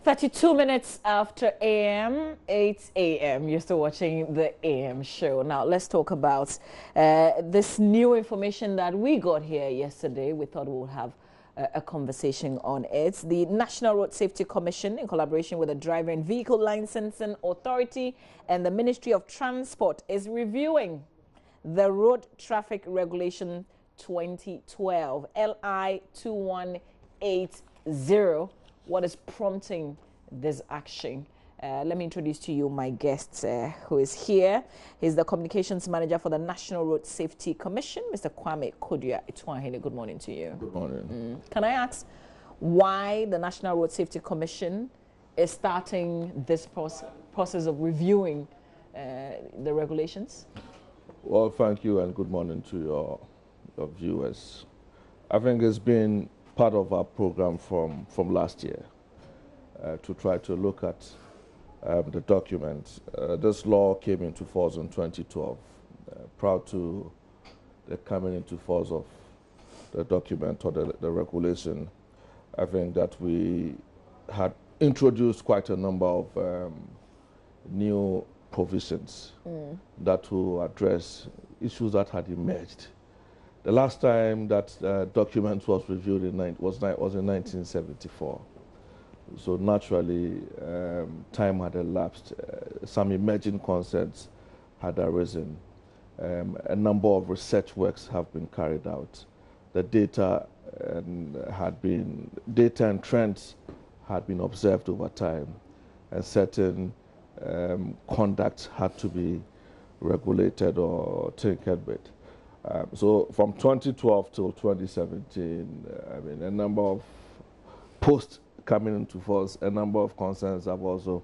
32 minutes after AM, 8 a.m. You're still watching the AM show. Now, let's talk about this new information that we got here yesterday. We thought we would have a conversation on it. The National Road Safety Commission, in collaboration with the Driver and Vehicle Licensing Authority and the Ministry of Transport, is reviewing the Road Traffic Regulation 2012, LI 2180. What is prompting this action? Let me introduce to you my guest who is here. He's the Communications Manager for the National Road Safety Commission, Mr. Kwame Kodia. Good morning to you. Good morning. Can I ask why the National Road Safety Commission is starting this process of reviewing the regulations? Well, thank you and good morning to your viewers. I think it's been part of our program from last year to try to look at the document. This law came into force in 2012. Prior to the coming into force of the document or the regulation, I think that we had introduced quite a number of new provisions that will address issues that had emerged. The last time that document was reviewed was in 1974. So naturally, time had elapsed. Some emerging concerns had arisen. A number of research works have been carried out. The data and trends had been observed over time, and certain conduct had to be regulated or tinkered with. So from 2012 till 2017, a number of posts coming into force, a number of concerns have also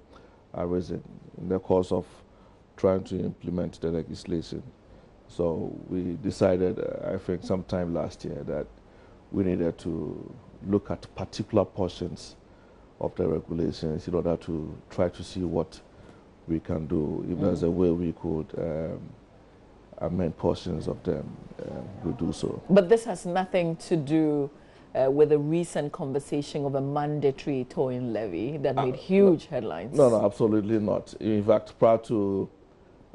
arisen in the course of trying to implement the legislation. So we decided, I think sometime last year, that we needed to look at particular portions of the regulations in order to try to see what we can do. If there's a way we could amend portions of them, we do so. But this has nothing to do with a recent conversation of a mandatory towing levy that made huge headlines. No, absolutely not. In fact, prior to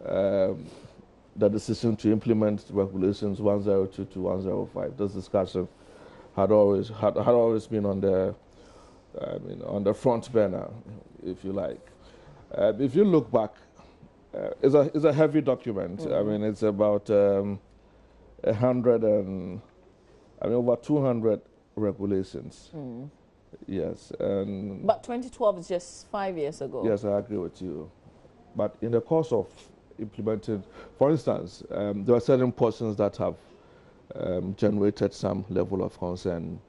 the decision to implement regulations 102 to 105, this discussion had always been on the front burner, if you like. If you look back, it's a heavy document. It's about over 200 regulations. Yes. But 2012 is just 5 years ago. Yes, I agree with you. But in the course of implementing, for instance, there are certain portions that have generated some level of concern.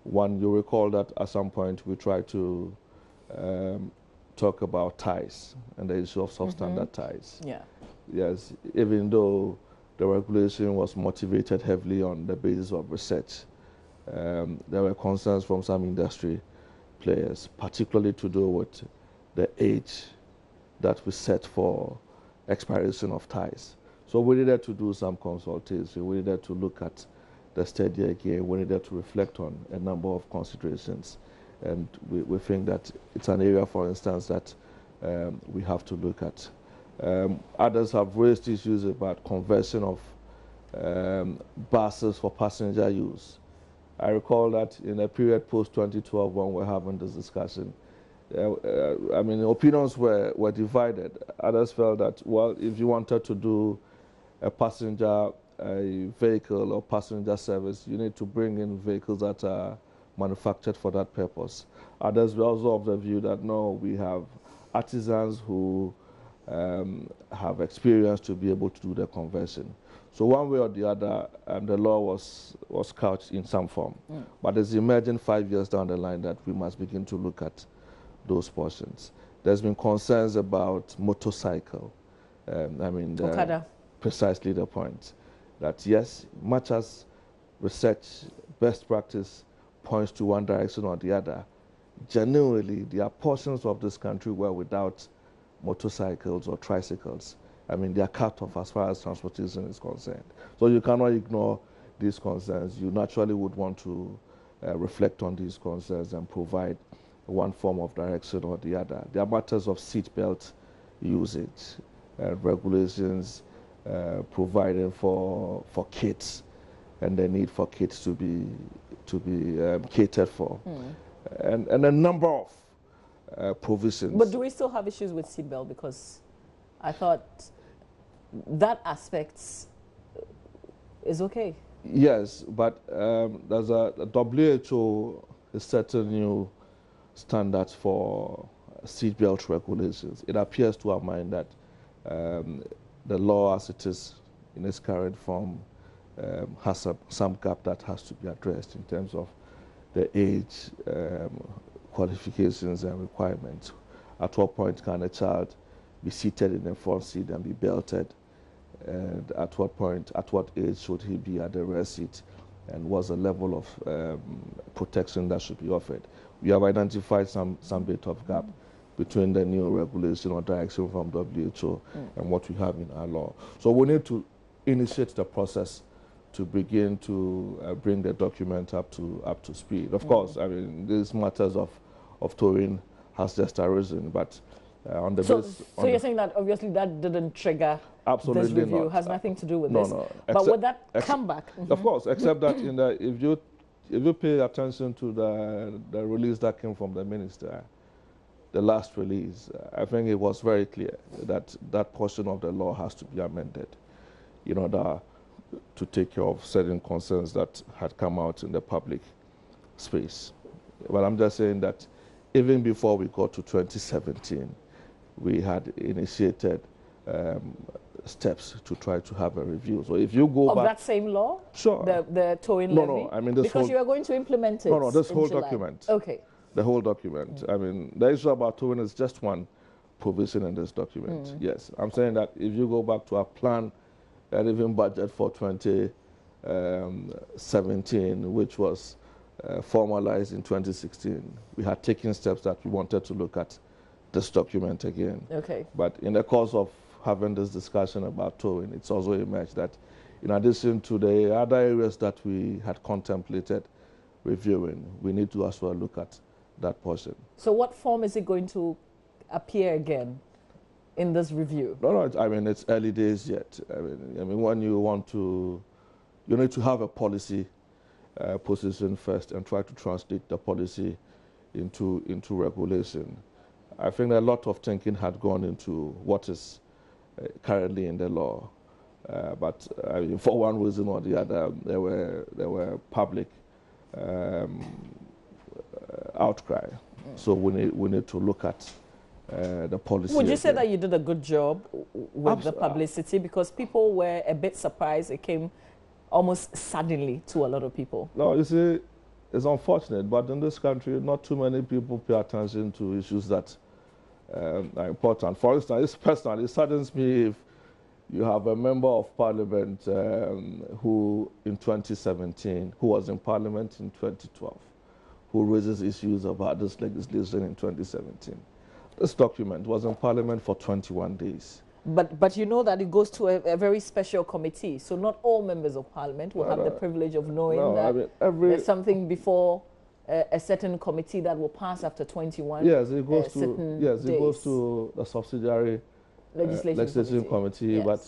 One, you recall that at some point we tried to talk about ties and the issue of substandard ties. Yeah. Yes, even though the regulation was motivated heavily on the basis of research, there were concerns from some industry players, particularly to do with the age that we set for expiration of ties. So we needed to do some consultation. We needed to look at the study again. We needed to reflect on a number of considerations. And we think that it's an area, for instance, that we have to look at. Others have raised issues about conversion of buses for passenger use. I recall that in a period post-2012 when we're having this discussion, opinions were divided. Others felt that, well, if you wanted to do a passenger vehicle or passenger service, you need to bring in vehicles that are manufactured for that purpose. Others were also of the view that no, we have artisans who have experience to be able to do the conversion. So one way or the other, the law was couched in some form. But it's emerging 5 years down the line that we must begin to look at those portions. There's been concerns about motorcycle. Okada. Precisely the point. That yes, much as research, best practice points to one direction or the other, genuinely there are portions of this country where without motorcycles or tricycles, they are cut off as far as transportation is concerned. So you cannot ignore these concerns. You naturally would want to reflect on these concerns and provide one form of direction or the other. There are matters of seatbelt usage, regulations providing for kids, and the need for kids to be catered for, and a number of provisions. But do we still have issues with seatbelt? Because I thought that aspect is okay. Yes, but there's a WHO is setting new standards for seatbelt regulations. It appears to our mind that the law as it is in its current form has some gap that has to be addressed in terms of the age, qualifications and requirements. At what point can a child be seated in the front seat and be belted? And at what age should he be at the rear seat? And what's the level of protection that should be offered? We have identified some bit of gap between the new regulation or direction from WHO and what we have in our law. So we need to initiate the process to begin to bring the document up to speed. Of course, I mean, these matters of towing has just arisen, but on the So you're saying that obviously that didn't trigger absolutely this review, not. has nothing to do with No, this. no. But would that come back? Of course, except that if you pay attention to the release that came from the minister, the last release, I think it was very clear that that portion of the law has to be amended in order to take care of certain concerns that had come out in the public space. Well, I'm just saying that even before we got to 2017, we had initiated steps to try to have a review. So if you go of back... that same law? Sure. The towing levy? No, I mean this because you are going to implement it. No, this whole July. document. Okay. The whole document. I mean, the issue about towing is just one provision in this document. Yes, I'm saying that if you go back to our plan and even budget for 2017, which was formalized in 2016, we had taken steps that we wanted to look at this document again. Okay. But in the course of having this discussion about towing, it's also emerged that in addition to the other areas that we had contemplated reviewing, we need to as well look at that portion. So what form is it going to appear again in this review? No, I mean, it's early days yet. I mean, when you want to, you need to have a policy position first and try to translate the policy into regulation. I think a lot of thinking had gone into what is currently in the law, but I mean, for one reason or the other, there were public outcry. So we need to look at the policy. Would you say that you did a good job with the publicity? Because people were a bit surprised. It came almost suddenly to a lot of people. No, you see, it's unfortunate, but in this country, not too many people pay attention to issues that are important. For instance, it saddens me if you have a member of parliament who in 2017, who was in parliament in 2012, who raises issues about this legislation in 2017. This document was in parliament for 21 days. But you know that it goes to a very special committee, so not all members of parliament will have the privilege of knowing that there's something before a certain committee that will pass after 21. Yes, it goes to it goes to the subsidiary legislation committee. Yes. But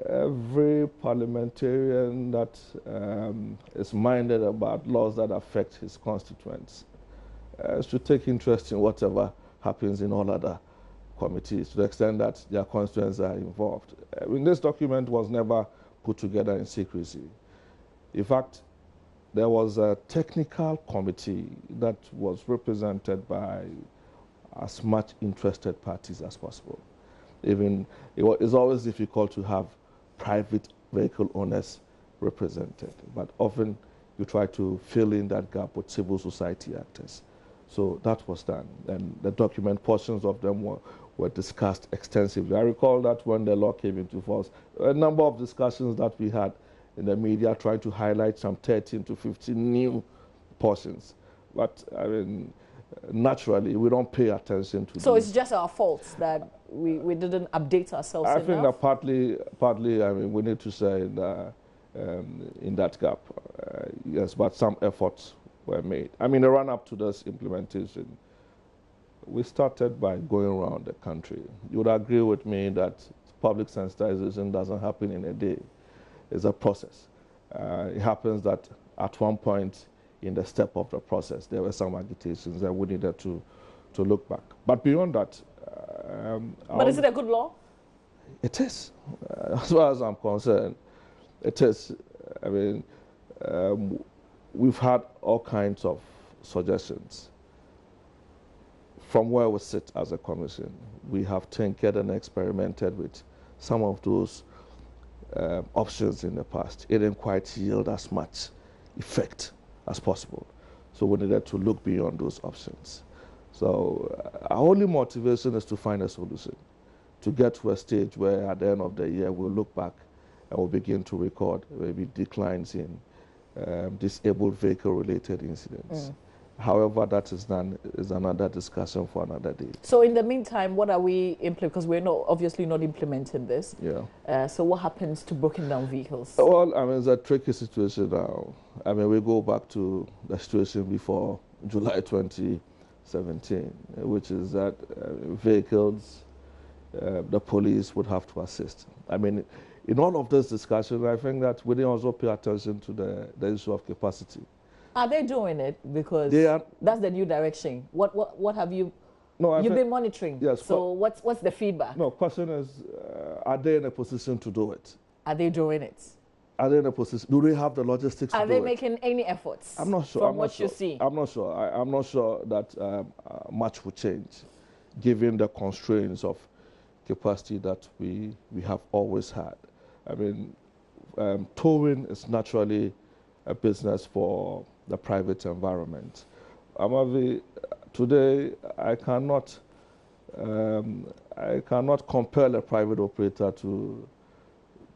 every parliamentarian that is minded about laws that affect his constituents should take interest in whatever happens in all other committees, to the extent that their constituents are involved. I mean, this document was never put together in secrecy. In fact, there was a technical committee that was represented by as much interested parties as possible. Even it's always difficult to have private vehicle owners represented, but often you try to fill in that gap with civil society actors. So that was done, and the document portions of them were discussed extensively. I recall that when the law came into force, a number of discussions that we had in the media trying to highlight some 13 to 15 new portions. But I mean, naturally, we don't pay attention to. So it's just our fault that we didn't update ourselves enough? I think that partly, I mean, we need to say in that gap, yes, but some efforts were made. I mean, the run-up to this implementation, we started by going around the country. You would agree with me that public sensitization doesn't happen in a day. It's a process. It happens that at one point in the step of the process, there were some agitations that we needed to look back. But beyond that... but is it a good law? It is. As far as I'm concerned, it is. I mean, we've had all kinds of suggestions. From where we sit as a commission, we have tinkered and experimented with some of those options in the past. It didn't quite yield as much effect as possible. So we needed to look beyond those options. So our only motivation is to find a solution, to get to a stage where at the end of the year we'll look back and we'll begin to record maybe declines in disabled vehicle-related incidents. However, that is done is another discussion for another day. So in the meantime, what are we implementing? Because we're not obviously not implementing this. Yeah. So what happens to broken down vehicles? Well, I mean, it's a tricky situation now. I mean, we go back to the situation before July 2017, which is that vehicles, the police would have to assist. I mean, in all of this discussion, I think that we didn't also pay attention to the issue of capacity. Are they doing it? Because that's the new direction. What have you? No, you've been monitoring. Yes. So what's the feedback? No, question is, are they in a position to do it? Are they doing it? Are they in a position? Do they have the logistics to do it? Are they making any efforts? I'm not sure. From what you see? I'm not sure. I'm not sure that much will change, given the constraints of capacity that we have always had. I mean, towing is naturally a business for the private environment. Amavi, today I cannot compel a private operator to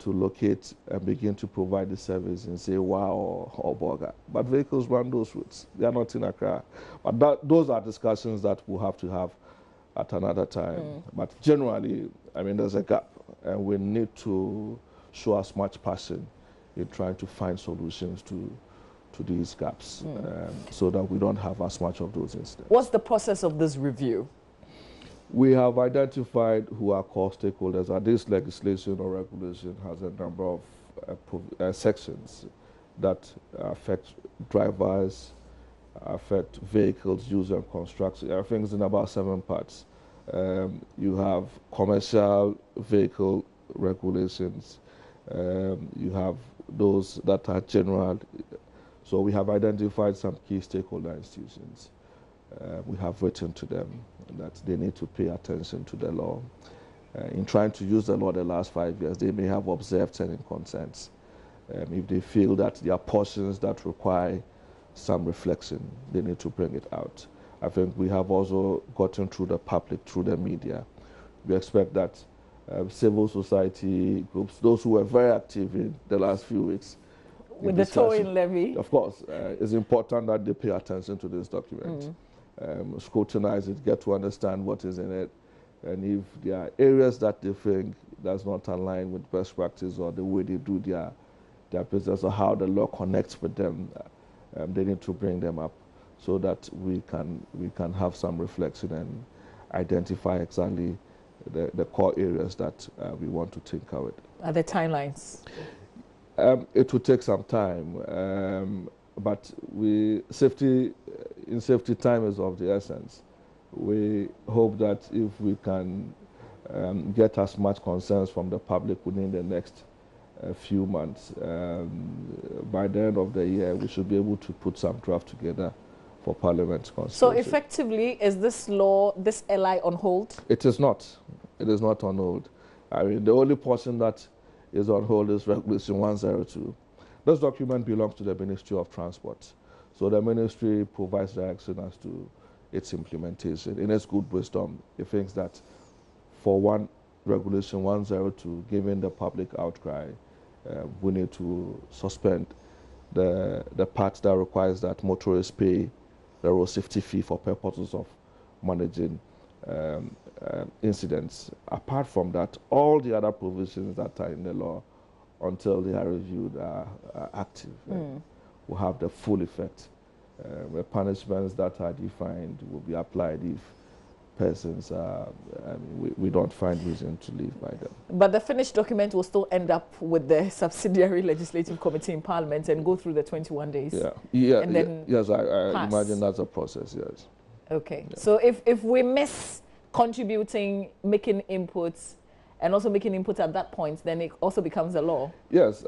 locate and begin to provide the service in, say, Wow or Boga. But vehicles run those routes. They are not in Accra. But those are discussions that we'll have to have at another time. But generally, I mean, there's a gap, and we need to show as much passion in trying to find solutions to these gaps, so that we don't have as much of those incidents. What's the process of this review? We have identified who are core stakeholders, and this legislation or regulation has a number of sections that affect drivers, affect vehicles, use and construction. I think it's in about 7 parts. You have commercial vehicle regulations. You have those that are general. So we have identified some key stakeholder institutions. We have written to them that they need to pay attention to the law. In trying to use the law the last 5 years, they may have observed certain concerns. If they feel that there are portions that require some reflection, they need to bring it out. I think we have also gotten through the public, through the media. We expect that civil society groups, those who were very active in the last few weeks, with the towing levy. Of course, it's important that they pay attention to this document, scrutinize it, get to understand what is in it, and if there are areas that they think does not align with best practice or the way they do their business or how the law connects with them, they need to bring them up so that we can have some reflection and identify exactly the core areas that we want to tinker with. Are there timelines? It will take some time, but safety time is of the essence. We hope that if we can get as much concerns from the public within the next few months, by the end of the year, we should be able to put some draft together for Parliament's consideration. So effectively, is this law, this LI on hold? It is not. It is not on hold. I mean, the only portion that is on hold is Regulation 102. This document belongs to the Ministry of Transport. So the ministry provides direction as to its implementation. In its good wisdom, it thinks that for Regulation 102, given the public outcry, we need to suspend the part that requires that motorists pay the road safety fee for purposes of managing incidents. Apart from that, all the other provisions that are in the law, until they are reviewed, are active, will have the full effect The punishments that are defined will be applied if persons are, we don't find reason to live by them. But the finished document will still end up with the subsidiary legislative committee in Parliament and go through the 21 days. And then yes, I imagine that's a process, yes. Okay. Yeah. So if we miss contributing, making inputs, and also making inputs at that point, then it also becomes a law. Yes,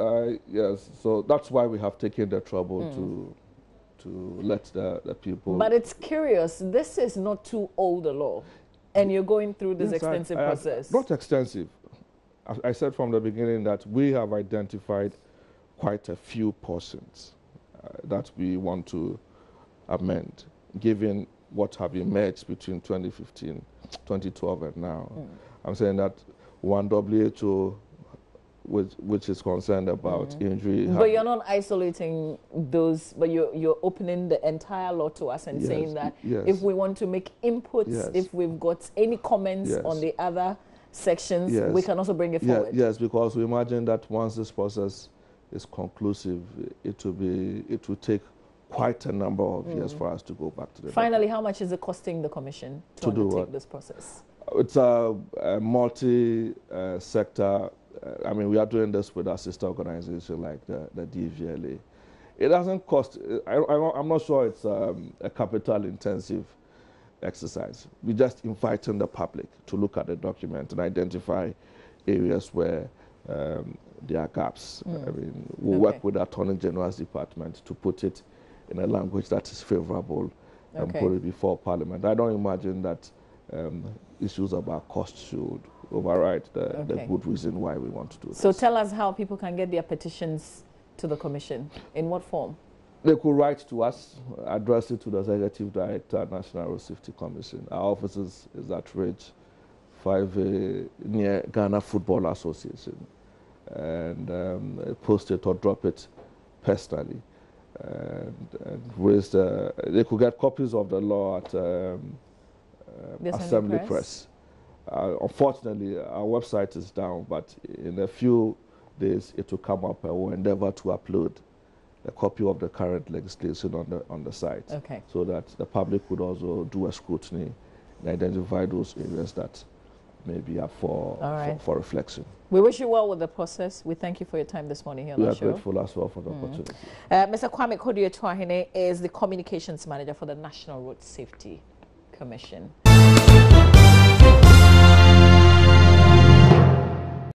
yes. So that's why we have taken the trouble to let the people. But it's curious. This is not too old a law, and you're going through this extensive process. Not extensive. I said from the beginning that we have identified quite a few portions that we want to amend, given what have emerged between 2015, 2012 and now. I'm saying that one WHO, which is concerned about injury. But you're not isolating those, but you're opening the entire law to us and saying that if we want to make inputs, if we've got any comments on the other sections, we can also bring it forward. Yes, because we imagine that once this process is conclusive, it will take quite a number of years for us to go back to the Finally, how much is it costing the Commission to undertake this process? It's a multi-sector. I mean, we are doing this with our sister organization like the DVLA. It doesn't cost, I'm not sure it's a capital-intensive exercise. We're just inviting the public to look at the document and identify areas where there are gaps. I mean, we'll work with the Attorney General's Department to put it in a language that is favorable and put it before Parliament. I don't imagine that issues about cost should override the good reason why we want to do this. So tell us how people can get their petitions to the Commission. In what form? They could write to us, address it to the Executive Director, National Road Safety Commission. Our office is at Ridge 5A near Ghana Football Association. And post it or drop it personally. And raise they could get copies of the law at Assembly Press. Unfortunately, our website is down, but in a few days it will come up, and we'll endeavor to upload a copy of the current legislation on the site, so that the public could also do a scrutiny and identify those areas that maybe are for reflection. We wish you well with the process. We thank you for your time this morning here on the show. We are grateful as well for the opportunity. Mr. Kwame Kodio-Tuahine is the Communications Manager for the National Road Safety Commission.